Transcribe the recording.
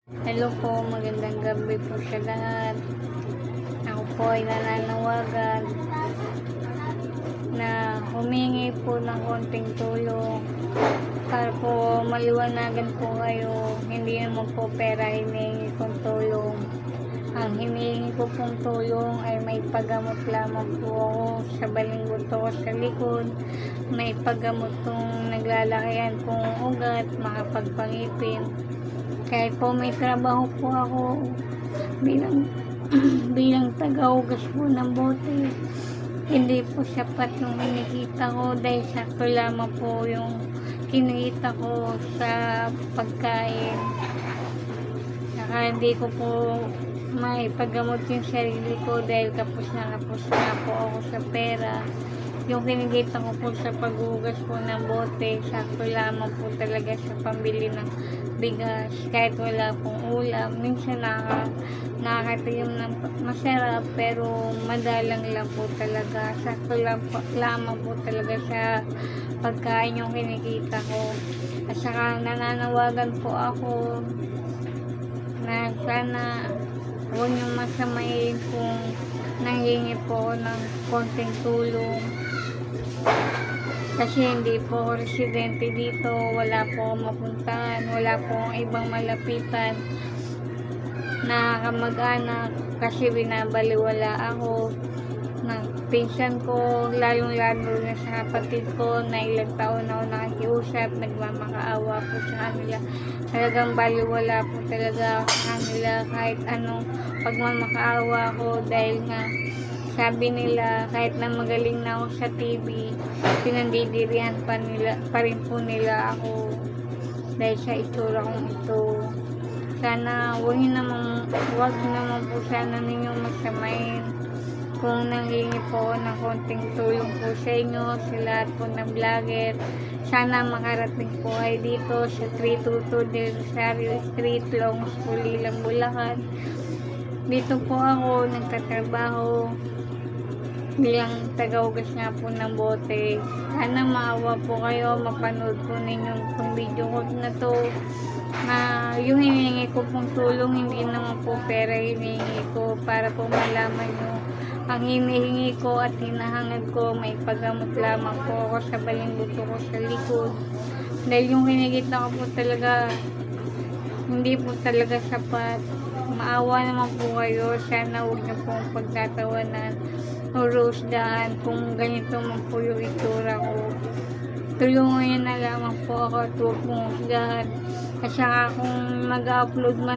Hello po, magandang gabi po sa lahat. Ako po ay nananawagan na humingi po ng konting tulong para po maliwanagan po kayo. Hindi naman po pera hinihingi kong tulong. Ang hinihingi ko pong tulong ay may paggamot lamang po ako sa balinggot ko sa likod. May paggamot kong naglalakihan kong ugat, makapagpangipin. Kahit po may trabaho po ako bilang bilang tagahugas po ng bote, hindi po sapat yung kinikita ko dahil sakto lamang po yung kinikita ko sa pagkain. Saka hindi ko po may paggamot yung sarili ko dahil kapos na po ako sa pera. Yung kinikita ko po sa paghugas po ng bote, sakto lamang po talaga sa pambili ng bigas. Kahit wala pong ulam, minsan nakakatikim ng masarap pero madalang lang po talaga. Sakto lamang po talaga sa pagkain yung kinikita ko. At saka nananawagan po ako na sana huwag niyong masamain kung nanghingi po ng konting tulong. Kasi hindi po ako residente dito, wala po akong mapuntahan, wala po akong ibang malapitan na kamag-anak kasi binabaliwala ako ng pinsan ko, lalong-lalo na sa kapatid ko na ilang taon na ako nakikiusap, nagmamakaawa po sa kanila. Talagang baliwala po talaga sa kanila kahit anong pagmamakaawa ko dahil nga sabi nila kahit na magaling na ako sa TV, pinandidirihan pa rin po nila ako dahil sa itsura kong ito. Sana huwag naman po sana ninyong magsamain kung nanghingi po ng konting tulong po sa inyo, sa lahat po ng vlogger. Sana makarating po kayo dito sa 322 Del Rosario Street, Longos, Pulilan, Bulacan. Dito po ako nagtatrabaho bilang tagahugas nga po ng bote. Sana maawa po kayo, mapanood po ninyo itong video ko na to, na yung hinihingi ko pong tulong hindi naman po pera hinihingi ko, para po malaman nyo ang hinihingi ko at hinahangad ko may paggamot lamang po ako sa balinggot ko sa likod. Dahil yung kinikita ko po talaga hindi po talaga sapat. Maawa naman po kayo, sana huwag na pong pagtatawanan o roasdahan kung ganito man po yung itsura ko. Tulungan nyo na lamang po ako at huwag pong husgahan. At saka kung mag-upload man